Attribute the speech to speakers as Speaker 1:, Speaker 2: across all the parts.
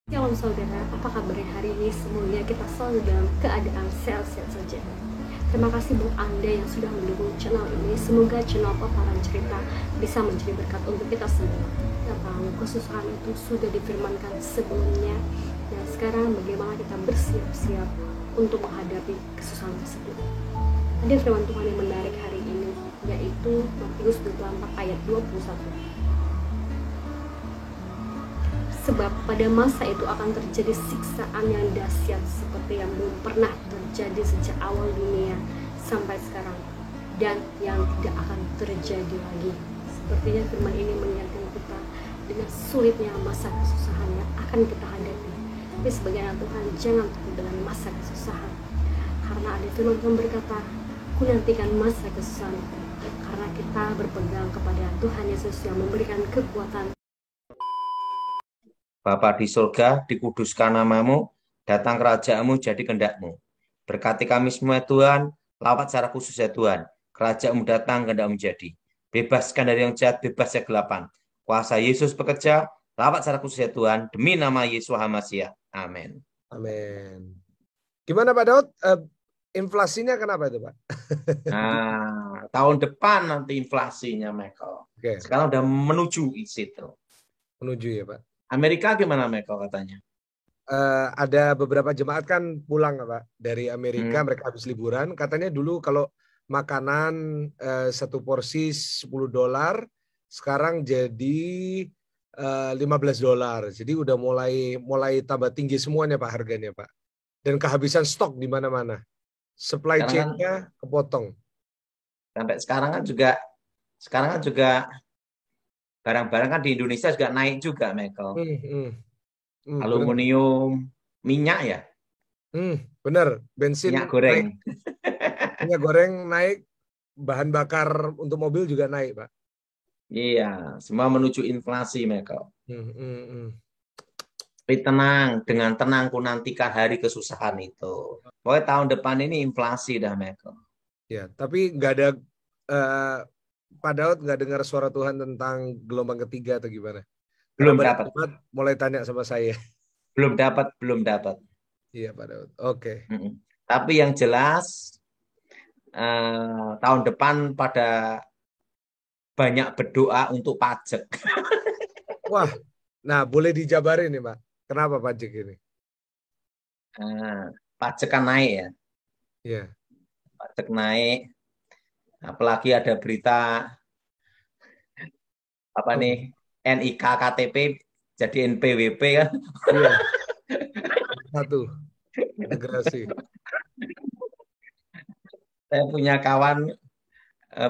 Speaker 1: Shalom saudara, apa kabar hari ini? Semoga kita selalu dalam keadaan sehat-sehat saja. Terima kasih buat Anda yang sudah mendukung channel ini. Semoga channel Paparan Cerita bisa menjadi berkat untuk kita semua. Kita tahu kesusahan itu sudah difirmankan sebelumnya. Dan sekarang bagaimana kita bersiap-siap untuk menghadapi kesusahan tersebut. Ada firman Tuhan yang menarik hari ini, yaitu Matius 24 ayat 21. Sebab pada masa itu akan terjadi siksaan yang dahsyat seperti yang belum pernah terjadi sejak awal dunia sampai sekarang, dan yang tidak akan terjadi lagi. Sepertinya firman ini mengingatkan kita dengan sulitnya masa kesusahan yang akan kita hadapi. Tapi sebagai anak Tuhan, jangan takut dengan masa kesusahan, karena ada firman Tuhan berkata, "Ku nantikan masa kesusahan itu," karena kita berpegang kepada Tuhan Yesus yang memberikan kekuatan.
Speaker 2: Bapa di surga, dikuduskan namamu, datang kerajaanmu, jadi kehendakmu. Berkati kami semua Tuhan, lawat secara khusus ya Tuhan. Kerajaanmu datang, kehendakmu jadi. Bebaskan dari yang jahat, bebas ya gelapan. Kuasa Yesus bekerja, lawat secara khusus ya Tuhan, demi nama Yesus Hamasia. Amin.
Speaker 3: Amin. Gimana Pak Daud? Inflasinya kenapa itu Pak?
Speaker 2: Nah, tahun depan nanti inflasinya, Michael.
Speaker 3: Oke.
Speaker 2: Sekarang udah menuju situ.
Speaker 3: Menuju ya Pak.
Speaker 2: Amerika gimana, Michael, katanya?
Speaker 3: Ada beberapa jemaat kan pulang Pak dari Amerika, mereka habis liburan. Katanya dulu kalau makanan satu porsi $10, sekarang jadi $15. Jadi udah mulai tambah tinggi semuanya Pak harganya Pak. Dan kehabisan stok di mana-mana. Supply chain-nya kepotong.
Speaker 2: Sampai sekarang kan juga barang-barang kan di Indonesia juga naik juga, Michael. Aluminium, minyak ya.
Speaker 3: Benar, bensin
Speaker 2: Minyak goreng.
Speaker 3: naik. Minyak goreng naik, bahan bakar untuk mobil juga naik, Pak.
Speaker 2: Iya, semua menuju inflasi, Michael. Tapi tenang, dengan tenang ku nantikan hari kesusahan itu. Pokoknya tahun depan ini inflasi dah, Michael.
Speaker 3: Ya, tapi nggak ada Pak Daud nggak dengar suara Tuhan tentang gelombang ketiga atau gimana? Karena
Speaker 2: Belum
Speaker 3: banyak
Speaker 2: dapat.
Speaker 3: jemaat mulai tanya sama saya.
Speaker 2: Belum dapat.
Speaker 3: Iya, Pak Daud. Oke.
Speaker 2: Tapi yang jelas tahun depan pada banyak berdoa untuk pajak.
Speaker 3: Wah, nah boleh dijabarin nih, Pak. Kenapa pajak ini?
Speaker 2: Pajak kan naik ya.
Speaker 3: Iya.
Speaker 2: Pajak naik. Apalagi ada berita apa nih, NIK KTP jadi NPWP kan.
Speaker 3: Iya. Satu. Integrasi.
Speaker 2: Saya punya kawan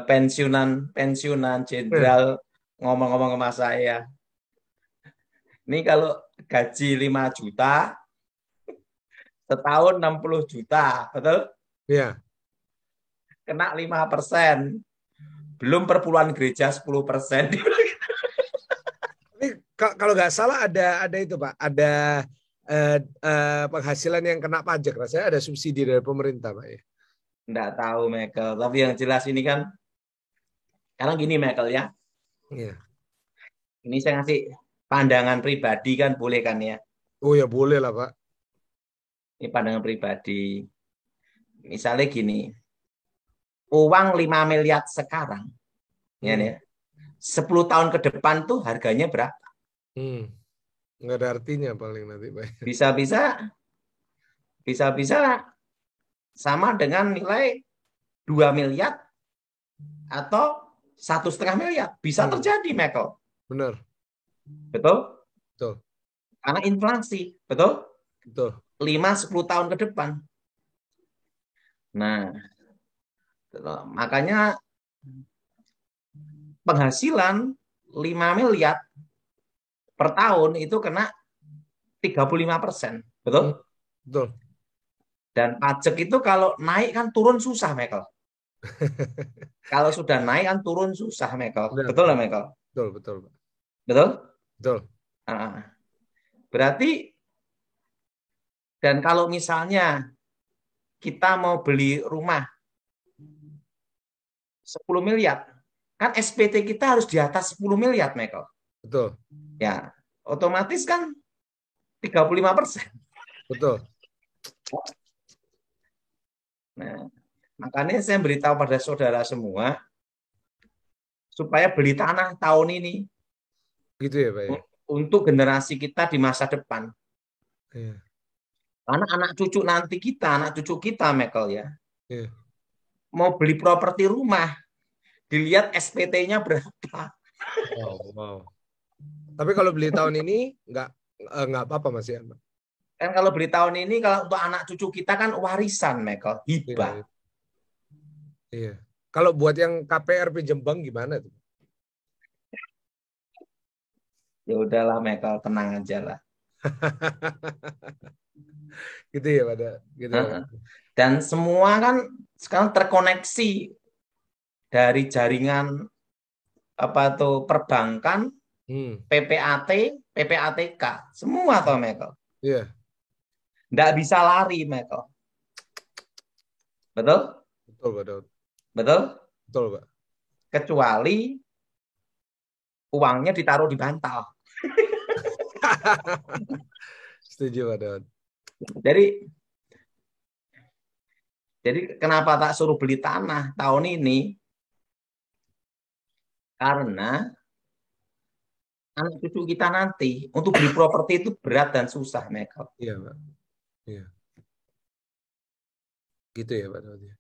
Speaker 2: pensiunan jenderal ngomong-ngomong sama saya. Ini kalau gaji 5 juta, setahun 60 juta, betul?
Speaker 3: Iya.
Speaker 2: Kena 5%. Belum perpuluhan gereja 10%.
Speaker 3: Tapi kalau nggak salah ada itu Pak, ada penghasilan yang kena pajak. Rasanya ada subsidi dari pemerintah Pak ya.
Speaker 2: Nggak tahu, Michael. Tapi yang jelas ini kan, karena gini, Michael ya.
Speaker 3: Iya.
Speaker 2: Ini saya ngasih pandangan pribadi kan, boleh kan ya?
Speaker 3: Oh ya boleh lah Pak.
Speaker 2: Ini pandangan pribadi. Misalnya gini, uang 5 miliar sekarang, ya, 10 tahun ke depan tuh harganya berapa?
Speaker 3: Nggak ada artinya paling nanti Pak.
Speaker 2: Bisa-bisa sama dengan nilai 2 miliar atau 1,5 miliar. Bisa terjadi, Michael.
Speaker 3: Benar.
Speaker 2: Betul?
Speaker 3: Betul.
Speaker 2: Karena inflasi, betul?
Speaker 3: Betul.
Speaker 2: 5-10 tahun ke depan. Nah, makanya penghasilan 5 miliar per tahun itu kena 35%. Betul?
Speaker 3: Betul.
Speaker 2: Dan pajak itu kalau naik kan turun susah, Michael. Kalau sudah naik kan turun susah, Michael.
Speaker 3: Benar.
Speaker 2: Betul lah, Michael?
Speaker 3: Betul, betul.
Speaker 2: Betul?
Speaker 3: Betul.
Speaker 2: Berarti, dan kalau misalnya kita mau beli rumah 10 miliar, kan SPT kita harus di atas 10 miliar, Michael.
Speaker 3: Betul.
Speaker 2: Ya, otomatis kan 35%.
Speaker 3: Betul.
Speaker 2: Nah, makanya saya beritahu pada saudara semua supaya beli tanah tahun ini
Speaker 3: Gitu ya, Pak ya.
Speaker 2: untuk generasi kita di masa depan.
Speaker 3: Iya.
Speaker 2: Karena anak cucu nanti kita, anak cucu kita, Michael ya,
Speaker 3: Iya.
Speaker 2: mau beli properti rumah, dilihat SPT-nya berapa.
Speaker 3: Wow, wow. Tapi kalau beli tahun ini nggak apa-apa Mas ya.
Speaker 2: Kan kalau beli tahun ini, kalau untuk anak cucu kita kan warisan, Michael,
Speaker 3: Iya,
Speaker 2: hibah.
Speaker 3: iya. Iya. Kalau buat yang KPR pinjam bank gimana tuh?
Speaker 2: Ya udahlah, Michael, tenang aja lah.
Speaker 3: Gitu ya, pada gitu ya, Pak.
Speaker 2: Dan semua kan sekarang terkoneksi dari jaringan apa tuh perbankan,
Speaker 3: Hmm.
Speaker 2: PPAT, PPATK, semua toh, Michael.
Speaker 3: Iya,
Speaker 2: Nggak bisa lari, Michael. Betul?
Speaker 3: betul, Pak Daud.
Speaker 2: Betul?
Speaker 3: Betul, Pak.
Speaker 2: Kecuali uangnya ditaruh di bantal.
Speaker 3: Setuju, Pak Daud.
Speaker 2: Jadi kenapa tak suruh beli tanah tahun ini? Karena anak cucu kita nanti untuk beli properti itu berat dan susah, Michael.
Speaker 3: Iya, Pak. Iya. Gitu ya, Pak Daud. Iya,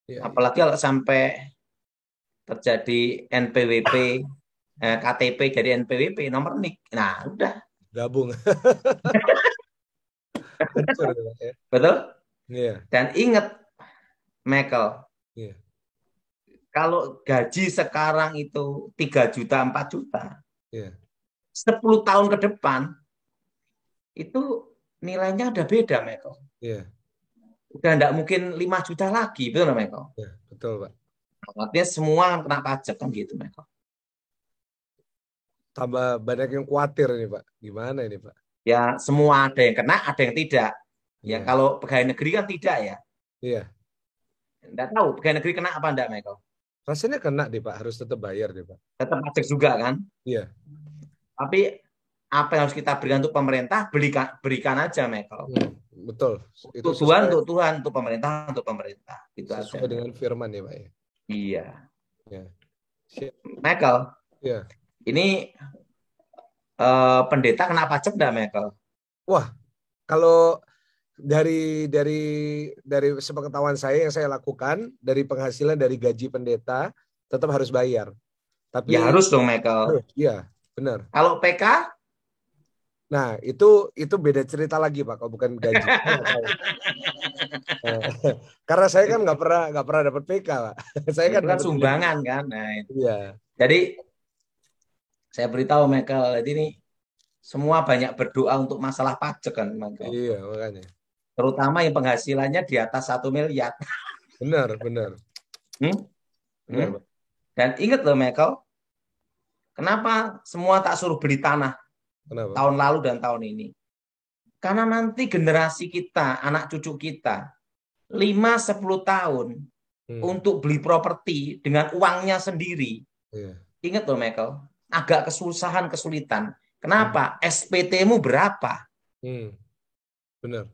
Speaker 3: iya.
Speaker 2: Apalagi kalau sampai terjadi NPWP, KTP jadi NPWP, nomor NIK. Nah, udah.
Speaker 3: Gabung. Hancur ya, Pak ya.
Speaker 2: Betul?
Speaker 3: Iya,
Speaker 2: Dan ingat, Michael,
Speaker 3: iya.
Speaker 2: kalau gaji sekarang itu 3 juta, 4 juta,
Speaker 3: Iya.
Speaker 2: 10 tahun ke depan, itu nilainya udah beda, Michael.
Speaker 3: Iya.
Speaker 2: Udah enggak mungkin 5 juta lagi, betul nggak, Michael?
Speaker 3: Iya, betul, Pak.
Speaker 2: Artinya semua kena pajak kan gitu, Michael.
Speaker 3: Tambah banyak yang khawatir ini, Pak. Gimana ini, Pak?
Speaker 2: Ya, semua ada yang kena, ada yang tidak. Ya,
Speaker 3: Iya.
Speaker 2: kalau pegawai negeri kan tidak ya.
Speaker 3: Iya.
Speaker 2: Enggak tahu pegawai negeri kena apa enggak, Michael.
Speaker 3: Rasanya kena deh, Pak. Harus tetap bayar deh, Pak.
Speaker 2: Tetap pajak juga kan.
Speaker 3: Iya.
Speaker 2: Tapi apa yang harus kita berikan untuk pemerintah, berikan aja, Michael.
Speaker 3: Betul. Itu
Speaker 2: Untuk Tuhan, untuk Tuhan, untuk pemerintah, untuk pemerintah. Itu
Speaker 3: sesuai
Speaker 2: aja.
Speaker 3: dengan firman ya, Pak ya.
Speaker 2: Iya.
Speaker 3: Ya.
Speaker 2: Michael,
Speaker 3: Iya.
Speaker 2: ini pendeta kena pajak enggak, Michael?
Speaker 3: Wah, kalau dari sepengetahuan saya yang saya lakukan dari penghasilan dari gaji pendeta tetap harus bayar. Tapi
Speaker 2: Ya harus dong, Michael.
Speaker 3: Iya, benar.
Speaker 2: Kalau PK?
Speaker 3: Nah, itu beda cerita lagi, Pak, kalau bukan gaji. Karena saya kan nggak pernah dapat PK, Pak. Saya kan
Speaker 2: Itu kan
Speaker 3: dapat
Speaker 2: sumbangan kan. Nah, itu.
Speaker 3: Iya.
Speaker 2: Jadi saya beritahu Michael, jadi ini semua banyak berdoa untuk masalah pajak kan, Michael.
Speaker 3: Iya, makanya.
Speaker 2: Terutama yang penghasilannya di atas 1 miliar.
Speaker 3: Benar, benar. Benar, Pak.
Speaker 2: Dan ingat loh, Michael, kenapa semua tak suruh beli tanah
Speaker 3: Kenapa?
Speaker 2: tahun lalu dan tahun ini? Karena nanti generasi kita, anak cucu kita, 5-10 tahun untuk beli properti dengan uangnya sendiri.
Speaker 3: Iya.
Speaker 2: Ingat loh, Michael, agak kesulitan. Kenapa? SPT-mu berapa?
Speaker 3: Benar.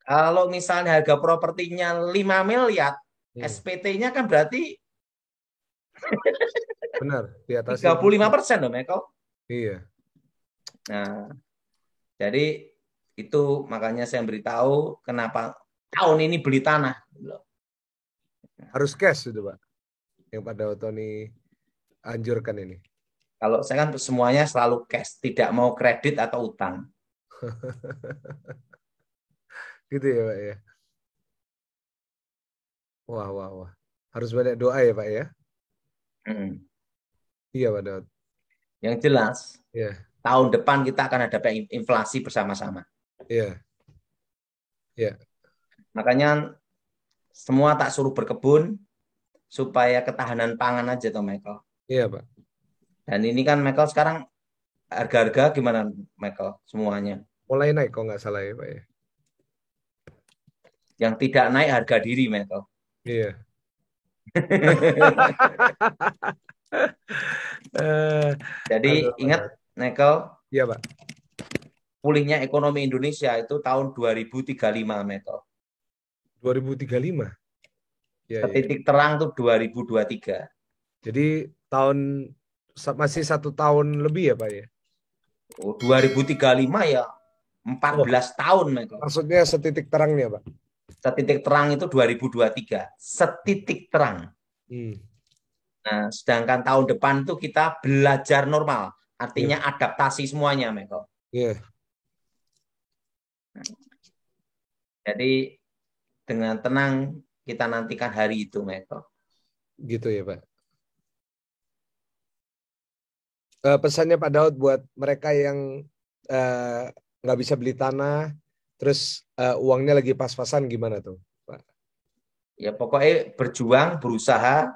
Speaker 2: Kalau misalnya harga propertinya 5 miliar, SPT-nya kan berarti
Speaker 3: benar, di atas
Speaker 2: 35% loh, Michael.
Speaker 3: Iya.
Speaker 2: Nah, jadi itu makanya saya beritahu kenapa tahun ini beli tanah.
Speaker 3: Harus cash itu, Pak. Yang pada Tony anjurkan ini.
Speaker 2: Kalau saya kan semuanya selalu cash, tidak mau kredit atau utang.
Speaker 3: Gitu ya, Pak ya. Wah. Harus banyak doa ya, Pak ya. Iya, Pak Daud.
Speaker 2: Yang jelas,
Speaker 3: tahun
Speaker 2: depan kita akan hadapi inflasi bersama-sama.
Speaker 3: Iya.
Speaker 2: Makanya semua tak suruh berkebun supaya ketahanan pangan aja toh, Michael.
Speaker 3: Iya, Pak.
Speaker 2: Dan ini kan Michael sekarang harga-harga gimana, Michael, semuanya?
Speaker 3: Mulai naik kok nggak salah ya, Pak ya.
Speaker 2: Yang tidak naik harga diri, Michael.
Speaker 3: Iya.
Speaker 2: Jadi ingat, Michael.
Speaker 3: Iya, Pak.
Speaker 2: pulihnya ekonomi Indonesia itu tahun 2035, Michael.
Speaker 3: 2035. Ya, ya.
Speaker 2: Titik terang tuh 2023.
Speaker 3: Jadi masih 1 tahun lebih ya Pak ya?
Speaker 2: Oh, 2035 ya
Speaker 3: Oh,
Speaker 2: 14 tahun, Michael.
Speaker 3: maksudnya setitik terangnya Pak?
Speaker 2: Setitik terang itu 2023. Setitik terang.
Speaker 3: Hmm.
Speaker 2: Nah, sedangkan tahun depan itu kita belajar normal.
Speaker 3: Ya,
Speaker 2: Artinya adaptasi semuanya, Michael.
Speaker 3: ya,
Speaker 2: Jadi dengan tenang kita nantikan hari itu, Michael.
Speaker 3: gitu ya Pak. Pesannya Pak Daud buat mereka yang nggak bisa beli tanah, terus uangnya lagi pas-pasan gimana tuh Pak?
Speaker 2: Ya pokoknya berjuang, berusaha,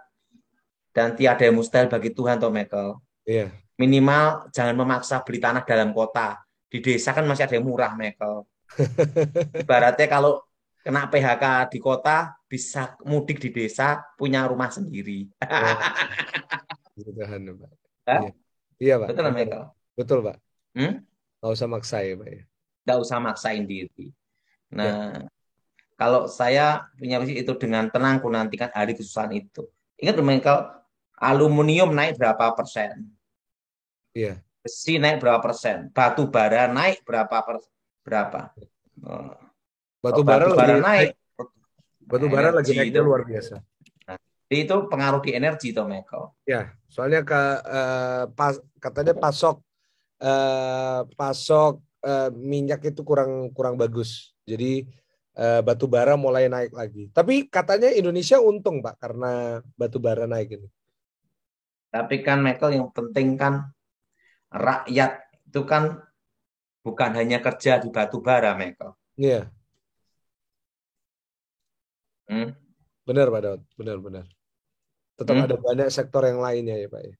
Speaker 2: dan tiada yang mustahil bagi Tuhan, toh, Michael.
Speaker 3: Iya.
Speaker 2: Minimal jangan memaksa beli tanah dalam kota. Di desa kan masih ada yang murah, Michael. Ibaratnya kalau kena PHK di kota, bisa mudik di desa, punya rumah sendiri.
Speaker 3: Oh, mudah-mudahan Pak.
Speaker 2: Hah?
Speaker 3: Iya, iya Pak.
Speaker 2: Betul,
Speaker 3: Benar.
Speaker 2: Michael?
Speaker 3: Betul Pak.
Speaker 2: Hmm?
Speaker 3: Nggak usah maksa ya Pak ya.
Speaker 2: Nggak usah maksain diri.
Speaker 3: Ya,
Speaker 2: Nah, kalau saya punya visi itu dengan tenang, ku nantikan hari kesusahan itu. Ingat, Michael, aluminium naik berapa persen?
Speaker 3: iya.
Speaker 2: Besi naik berapa persen? Batu bara naik berapa? Oh,
Speaker 3: Batu
Speaker 2: kalau
Speaker 3: bara
Speaker 2: batu
Speaker 3: lagi
Speaker 2: bara
Speaker 3: naik.
Speaker 2: naik,
Speaker 3: Batu bara lagi
Speaker 2: energi
Speaker 3: naiknya
Speaker 2: itu.
Speaker 3: luar biasa.
Speaker 2: Nah, itu pengaruh di energi, toh, Michael.
Speaker 3: Ya, soalnya katanya pasok minyak itu kurang kurang bagus. Jadi batu bara mulai naik lagi. Tapi katanya Indonesia untung Pak karena batu bara naik ini.
Speaker 2: Tapi kan, Michael, yang penting kan rakyat itu kan bukan hanya kerja di batu bara, Michael.
Speaker 3: Iya,
Speaker 2: Hmm?
Speaker 3: benar Pak Daud, benar-benar. Tetap ada
Speaker 2: Hmm?
Speaker 3: banyak sektor yang lainnya ya Pak ya.